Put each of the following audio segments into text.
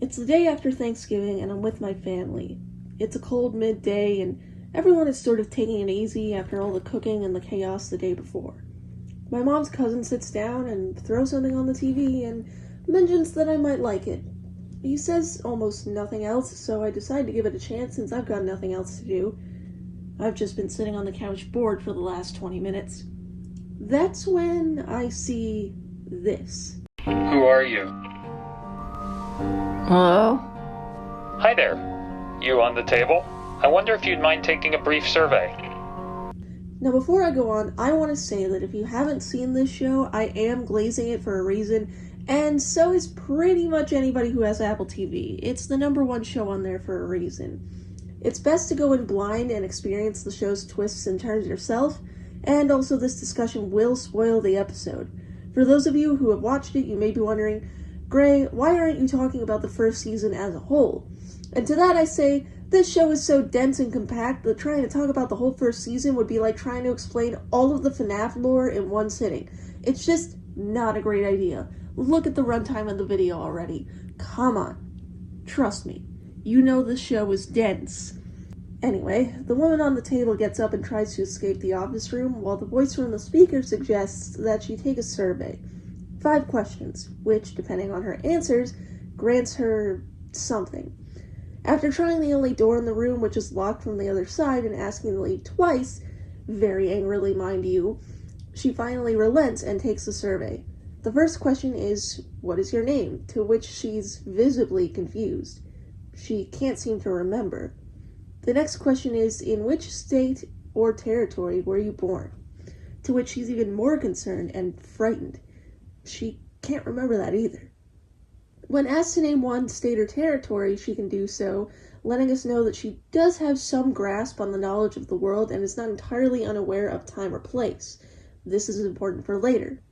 It's the day after Thanksgiving and I'm with my family. It's a cold midday and everyone is sort of taking it easy after all the cooking and the chaos the day before. My mom's cousin sits down and throws something on the TV and mentions that I might like it. He says almost nothing else, so I decide to give it a chance since I've got nothing else to do. I've just been sitting on the couch bored for the last 20 minutes. That's when I see this. Who are you? Hello? Hi there. You on the table? I wonder if you'd mind taking a brief survey. Now before I go on, I want to say that if you haven't seen this show, I am glazing it for a reason, and so is pretty much anybody who has Apple TV. It's the #1 show on there for a reason. It's best to go in blind and experience the show's twists and turns yourself, and also this discussion will spoil the episode. For those of you who have watched it, you may be wondering, Gray, why aren't you talking about the first season as a whole? And to that I say, this show is so dense and compact that trying to talk about the whole first season would be like trying to explain all of the FNAF lore in one sitting. It's just not a great idea. Look at the runtime of the video already. Come on. Trust me. You know this show is dense. Anyway, the woman on the table gets up and tries to escape the office room, while the voice from the speaker suggests that she take a survey. 5 questions, which, depending on her answers, grants her something. After trying the only door in the room, which is locked from the other side, and asking to leave twice, very angrily mind you, she finally relents and takes the survey. The first question is, what is your name? To which she's visibly confused. She can't seem to remember. The next question is, in which state or territory were you born? To which she's even more concerned and frightened. She can't remember that either. When asked to name one state or territory, she can do so, letting us know that she does have some grasp on the knowledge of the world and is not entirely unaware of time or place. This is important for later.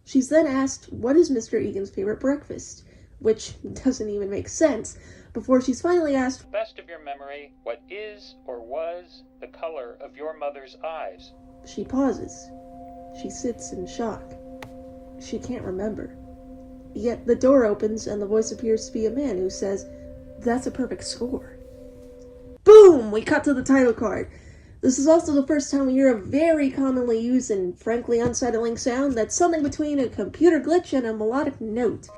She's then asked, what is Mr. Egan's favorite breakfast? Which doesn't even make sense, before she's finally asked, Best of your memory, what is or was the color of your mother's eyes? She pauses. She sits in shock. She can't remember. Yet the door opens and the voice appears to be a man who says, that's a perfect score. Boom! We cut to the title card. This is also the first time we hear a very commonly used and frankly unsettling sound that's something between a computer glitch and a melodic note.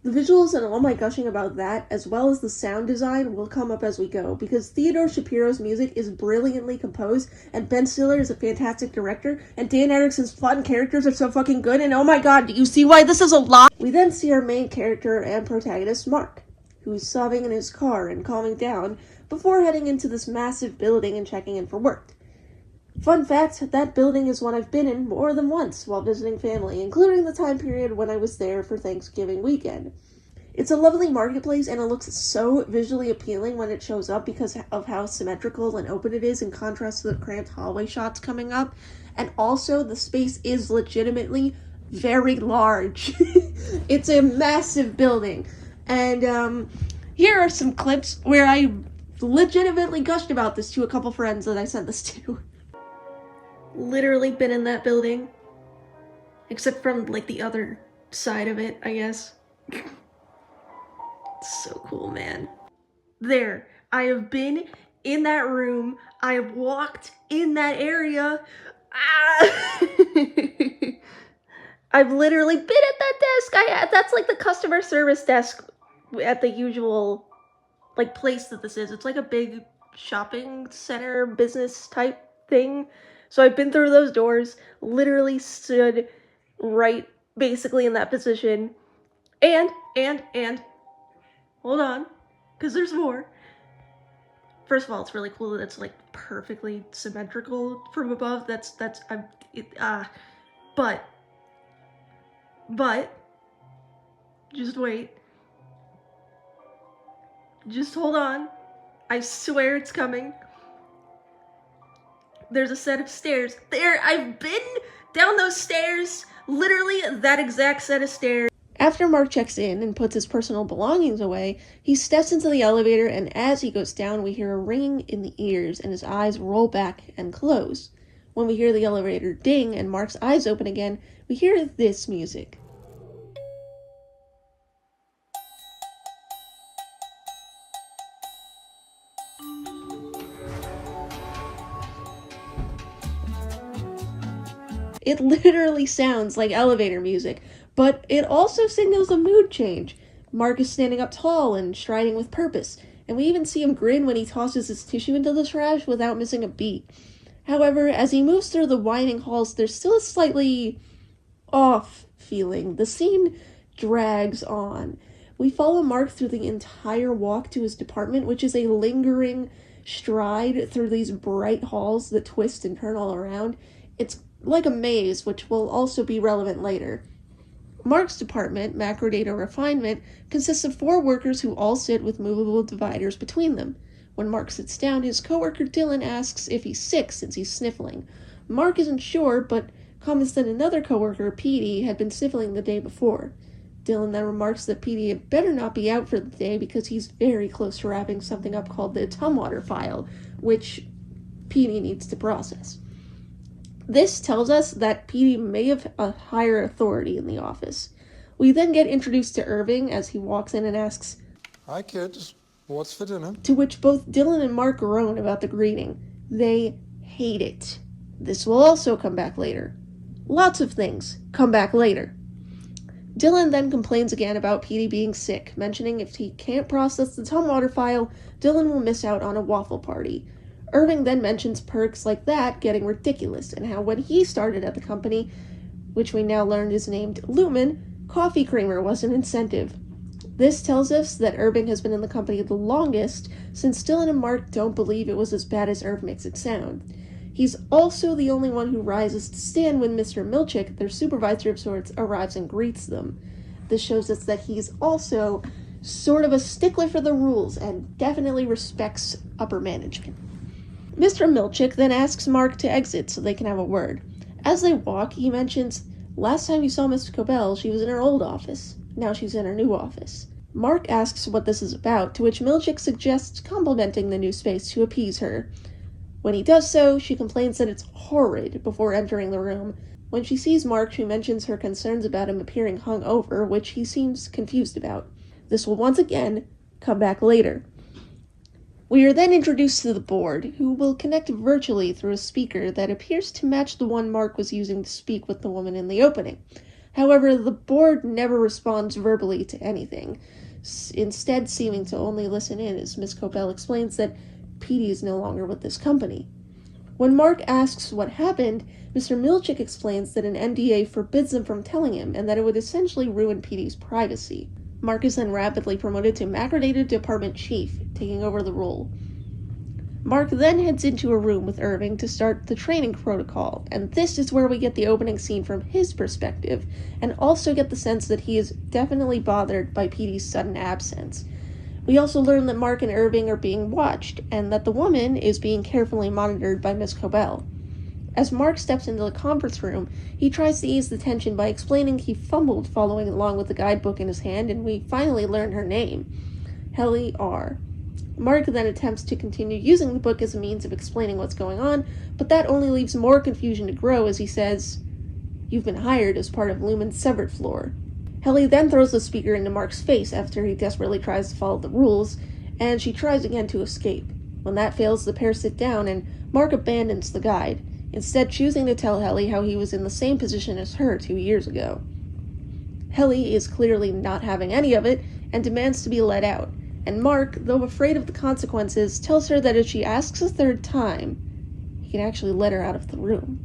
The visuals and all my gushing about that, as well as the sound design, will come up as we go, because Theodore Shapiro's music is brilliantly composed, and Ben Stiller is a fantastic director, and Dan Erickson's plot and characters are so fucking good, and oh my god, do you see why this is a lot? We then see our main character and protagonist, Mark, who's sobbing in his car and calming down before heading into this massive building and checking in for work. Fun fact, that building is one I've been in more than once while visiting family, including the time period when I was there for Thanksgiving weekend. It's a lovely marketplace and it looks so visually appealing when it shows up because of how symmetrical and open it is in contrast to the cramped hallway shots coming up. And also, the space is legitimately very large. It's a massive building. And here are some clips where I legitimately gushed about this to a couple friends that I sent this to. Literally been in that building, except from like the other side of it, I guess. It's so cool, man. There, I have been in that room. I have walked in that area. Ah! I've literally been at that desk. That's like the customer service desk at the usual like place that this is. It's like a big shopping center business type thing. So I've been through those doors, literally stood right basically in that position. And, hold on, because there's more. First of all, it's really cool that it's like perfectly symmetrical from above. But, just wait. Just hold on. I swear it's coming. There's a set of stairs. There, I've been down those stairs. Literally that exact set of stairs. After Mark checks in and puts his personal belongings away, he steps into the elevator, and as he goes down, we hear a ringing in the ears and his eyes roll back and close. When we hear the elevator ding and Mark's eyes open again, we hear this music. It literally sounds like elevator music, but it also signals a mood change. Mark is standing up tall and striding with purpose, and we even see him grin when he tosses his tissue into the trash without missing a beat. However, as he moves through the winding halls, there's still a slightly off feeling. The scene drags on. We follow Mark through the entire walk to his department, which is a lingering stride through these bright halls that twist and turn all around. It's like a maze, which will also be relevant later. Mark's department, Macrodata Refinement, consists of 4 workers who all sit with movable dividers between them. When Mark sits down, his coworker Dylan asks if he's sick since he's sniffling. Mark isn't sure, but comments that another coworker, Petey, had been sniffling the day before. Dylan then remarks that Petey had better not be out for the day because he's very close to wrapping something up called the Tumwater file, which Petey needs to process. This tells us that Petey may have a higher authority in the office. We then get introduced to Irving as he walks in and asks, "Hi kids, what's for dinner?" To which both Dylan and Mark groan about the greeting. They hate it. This will also come back later. Lots of things come back later. Dylan then complains again about Petey being sick, mentioning if he can't process the Tumwater file, Dylan will miss out on a waffle party. Irving then mentions perks like that getting ridiculous, and how when he started at the company, which we now learned is named Lumen, coffee creamer was an incentive. This tells us that Irving has been in the company the longest, since Dylan and Mark don't believe it was as bad as Irv makes it sound. He's also the only one who rises to stand when Mr. Milchick, their supervisor of sorts, arrives and greets them. This shows us that he's also sort of a stickler for the rules and definitely respects upper management. Mr. Milchick then asks Mark to exit so they can have a word. As they walk, he mentions, last time you saw Miss Cobell, she was in her old office. Now she's in her new office. Mark asks what this is about, to which Milchick suggests complimenting the new space to appease her. When he does so, she complains that it's horrid before entering the room. When she sees Mark, she mentions her concerns about him appearing hungover, which he seems confused about. This will once again come back later. We are then introduced to the board, who will connect virtually through a speaker that appears to match the one Mark was using to speak with the woman in the opening. However, the board never responds verbally to anything, instead seeming to only listen in as Miss Cobell explains that Petey is no longer with this company. When Mark asks what happened, Mr. Milchick explains that an NDA forbids them from telling him, and that it would essentially ruin Petey's privacy. Mark is then rapidly promoted to Macrodata Department Chief, taking over the role. Mark then heads into a room with Irving to start the training protocol, and this is where we get the opening scene from his perspective, and also get the sense that he is definitely bothered by Petey's sudden absence. We also learn that Mark and Irving are being watched, and that the woman is being carefully monitored by Miss Cobell. As Mark steps into the conference room, he tries to ease the tension by explaining he fumbled following along with the guidebook in his hand, and we finally learn her name, Helly R. Mark then attempts to continue using the book as a means of explaining what's going on, but that only leaves more confusion to grow as he says, "You've been hired as part of Lumen's severed floor." Helly then throws the speaker into Mark's face after he desperately tries to follow the rules, and she tries again to escape. When that fails, the pair sit down, and Mark abandons the guide, instead choosing to tell Helly how he was in the same position as her 2 years ago. Helly is clearly not having any of it, and demands to be let out, and Mark, though afraid of the consequences, tells her that if she asks a third time, he can actually let her out of the room.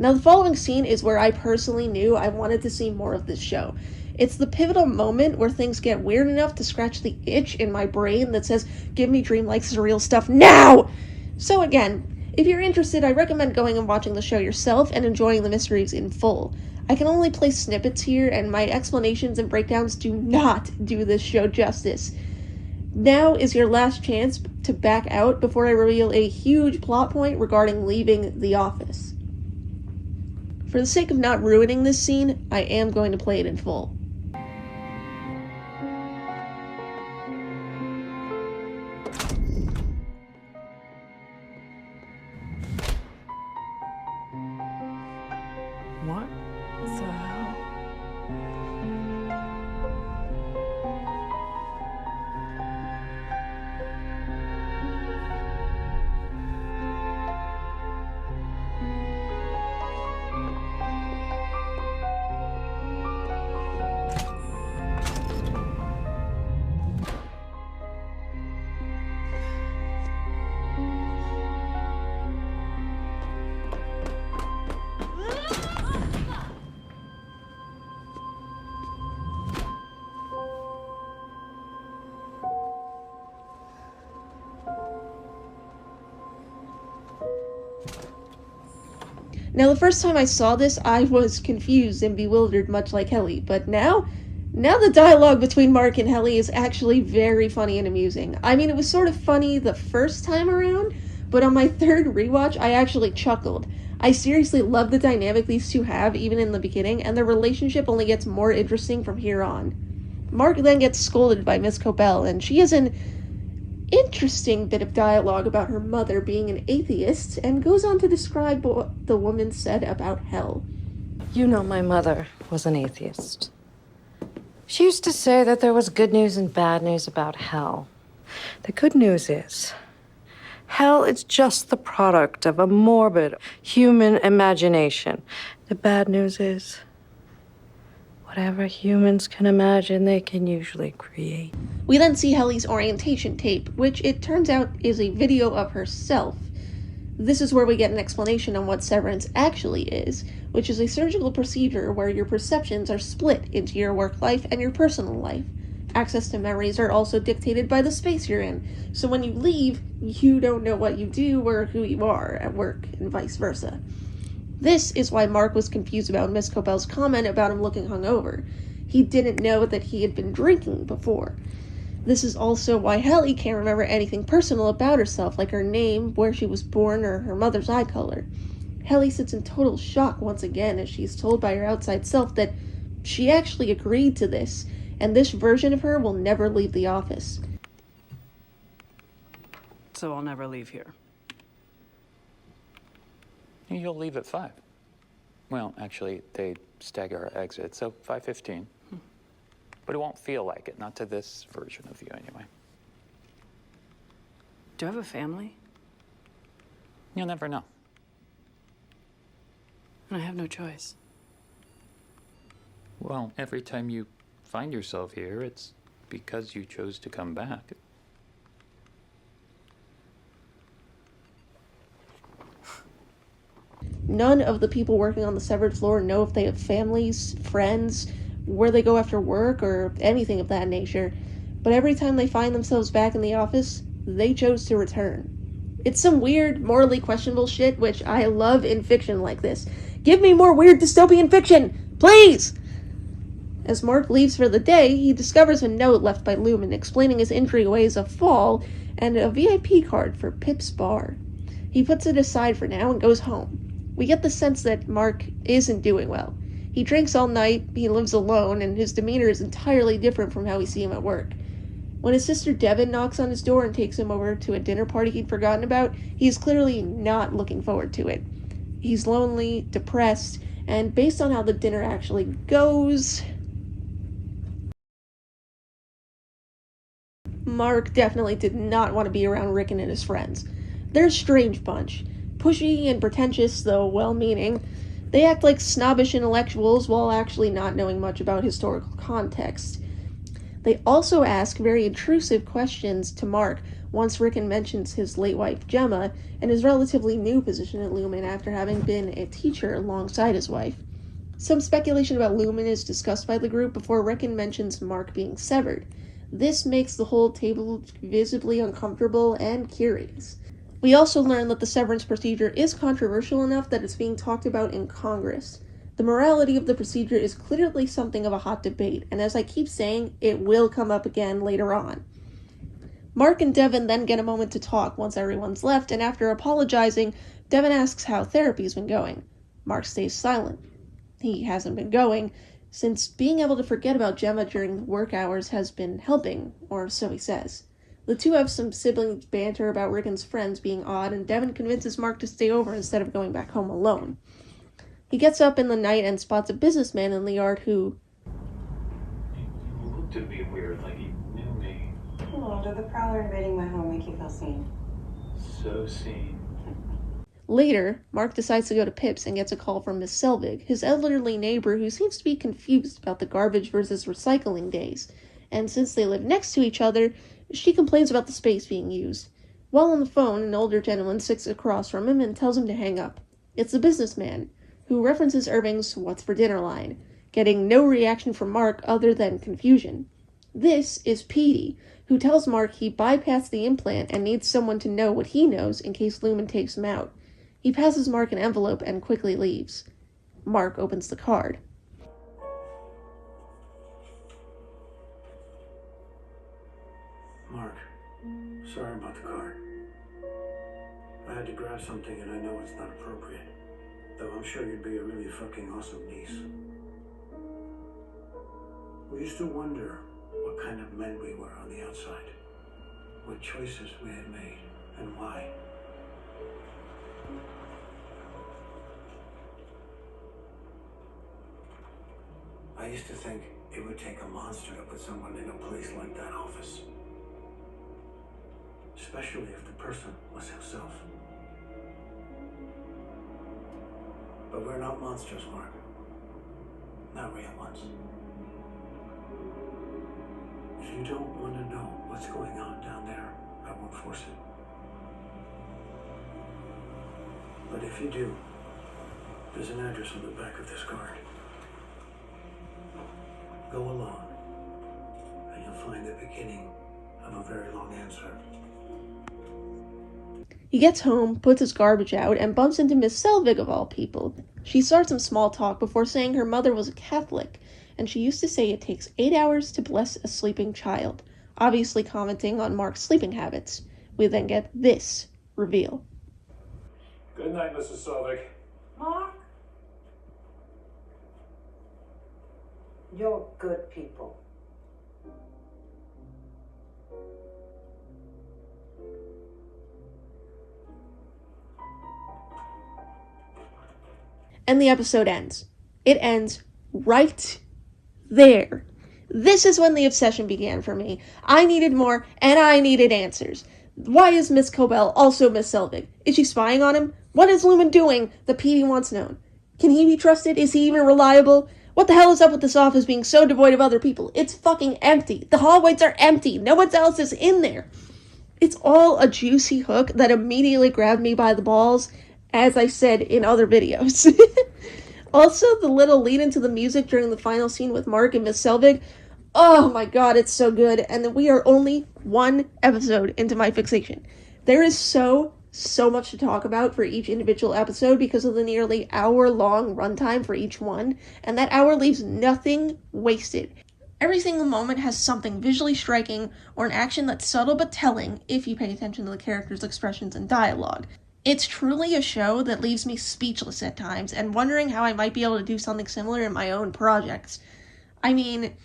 Now, the following scene is where I personally knew I wanted to see more of this show. It's the pivotal moment where things get weird enough to scratch the itch in my brain that says, give me dreamlike surreal stuff now! So again, if you're interested, I recommend going and watching the show yourself and enjoying the mysteries in full. I can only play snippets here, and my explanations and breakdowns do not do this show justice. Now is your last chance to back out before I reveal a huge plot point regarding leaving the office. For the sake of not ruining this scene, I am going to play it in full. What the hell? Now, the first time I saw this, I was confused and bewildered, much like Helly, but now the dialogue between Mark and Helly is actually very funny and amusing. I mean, it was sort of funny the first time around, but on my third rewatch, I actually chuckled. I seriously love the dynamic these two have, even in the beginning, and their relationship only gets more interesting from here on. Mark then gets scolded by Miss Cobell, and she has an interesting bit of dialogue about her mother being an atheist, and goes on to describe what the woman said about hell. You know, my mother was an atheist. She used to say that there was good news and bad news about hell. The good news is, hell is just the product of a morbid human imagination. The bad news is, whatever humans can imagine, they can usually create. We then see Helly's orientation tape, which it turns out is a video of herself. This is where we get an explanation on what severance actually is, which is a surgical procedure where your perceptions are split into your work life and your personal life. Access to memories are also dictated by the space you're in, so when you leave, you don't know what you do or who you are at work, and vice versa. This is why Mark was confused about Miss Cobell's comment about him looking hungover. He didn't know that he had been drinking before. This is also why Helly can't remember anything personal about herself, like her name, where she was born, or her mother's eye color. Helly sits in total shock once again as she's told by her outside self that she actually agreed to this, and this version of her will never leave the office. So I'll never leave here. You'll leave at 5. Well, actually, they stagger our exit, so 5:15. But it won't feel like it, not to this version of you anyway. Do I have a family? You'll never know. And I have no choice. Well, every time you find yourself here, it's because you chose to come back. None of the people working on the severed floor know if they have families, friends, where they go after work, or anything of that nature. But every time they find themselves back in the office, they chose to return. It's some weird, morally questionable shit, which I love in fiction like this. Give me more weird dystopian fiction, please! As Mark leaves for the day, he discovers a note left by Lumen explaining his entryway as a fall and a VIP card for Pip's bar. He puts it aside for now and goes home. We get the sense that Mark isn't doing well. He drinks all night, he lives alone, and his demeanor is entirely different from how we see him at work. When his sister Devin knocks on his door and takes him over to a dinner party he'd forgotten about, he is clearly not looking forward to it. He's lonely, depressed, and based on how the dinner actually goes, Mark definitely did not want to be around Rickon and his friends. They're a strange bunch. Pushy and pretentious, though well-meaning. They act like snobbish intellectuals while actually not knowing much about historical context. They also ask very intrusive questions to Mark once Rickon mentions his late wife Gemma and his relatively new position at Lumen after having been a teacher alongside his wife. Some speculation about Lumen is discussed by the group before Rickon mentions Mark being severed. This makes the whole table visibly uncomfortable and curious. We also learn that the severance procedure is controversial enough that it's being talked about in Congress. The morality of the procedure is clearly something of a hot debate, and as I keep saying, it will come up again later on. Mark and Devin then get a moment to talk once everyone's left, and after apologizing, Devin asks how therapy's been going. Mark stays silent. He hasn't been going, since being able to forget about Gemma during work hours has been helping, or so he says. The two have some sibling banter about Rickon's friends being odd, and Devin convinces Mark to stay over instead of going back home alone. He gets up in the night and spots a businessman in the yard who... You looked at me weird, like you knew me. Oh, did the prowler invading my home make you feel seen? So seen. Later, Mark decides to go to Pip's and gets a call from Miss Selvig, his elderly neighbor who seems to be confused about the garbage versus recycling days, and since they live next to each other, she complains about the space being used. While on the phone, an older gentleman sits across from him and tells him to hang up. It's the businessman, who references Irving's "What's for dinner" line, getting no reaction from Mark other than confusion. This is Petey, who tells Mark he bypassed the implant and needs someone to know what he knows in case Lumen takes him out. He passes Mark an envelope and quickly leaves. Mark opens the card. Mark, sorry about the card. I had to grab something and I know it's not appropriate. Though I'm sure you'd be a really fucking awesome niece. We used to wonder what kind of men we were on the outside. What choices we had made and why. I used to think it would take a monster to put someone in a place like that office. Especially if the person was himself. But we're not monsters, Mark. Not real ones. If you don't want to know what's going on down there, I won't force it. But if you do, there's an address on the back of this card. Go along, and you'll find the beginning of a very long answer. He gets home, puts his garbage out, and bumps into Miss Selvig of all people. She starts some small talk before saying her mother was a Catholic, and she used to say it takes 8 hours to bless a sleeping child, obviously commenting on Mark's sleeping habits. We then get this reveal. Good night, Mrs. Selvig. Mark? You're good people. And the episode ends. It ends right there. This is when the obsession began for me. I needed more, and I needed answers. Why is Miss Cobell also Miss Selvig? Is she spying on him? What is Lumen doing? The PD wants known. Can he be trusted? Is he even reliable? What the hell is up with this office being so devoid of other people? It's fucking empty. The hallways are empty. No one else is in there. It's all a juicy hook that immediately grabbed me by the balls, as I said in other videos. Also, the little lead into the music during the final scene with Mark and Miss Selvig. Oh my god, it's so good. And we are only one episode into my fixation. There is so much to talk about for each individual episode because of the nearly hour-long runtime for each one, and that hour leaves nothing wasted. Every single moment has something visually striking or an action that's subtle but telling if you pay attention to the characters' expressions and dialogue. It's truly a show that leaves me speechless at times and wondering how I might be able to do something similar in my own projects. I mean,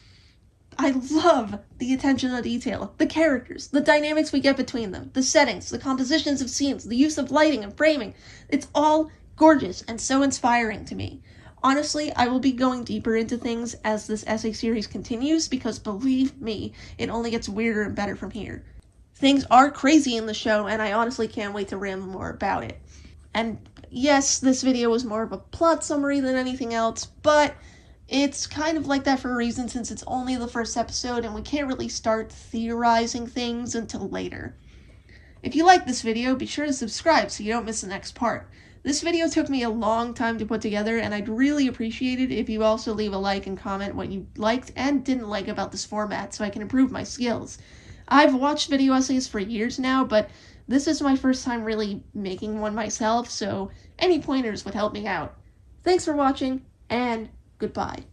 I love the attention to detail, the characters, the dynamics we get between them, the settings, the compositions of scenes, the use of lighting and framing. It's all gorgeous and so inspiring to me. Honestly, I will be going deeper into things as this essay series continues because believe me, it only gets weirder and better from here. Things are crazy in the show, and I honestly can't wait to ramble more about it. And yes, this video was more of a plot summary than anything else, but it's kind of like that for a reason since it's only the first episode and we can't really start theorizing things until later. If you like this video, be sure to subscribe so you don't miss the next part. This video took me a long time to put together, and I'd really appreciate it if you also leave a like and comment what you liked and didn't like about this format so I can improve my skills. I've watched video essays for years now, but this is my first time really making one myself, so any pointers would help me out. Thanks for watching, and goodbye.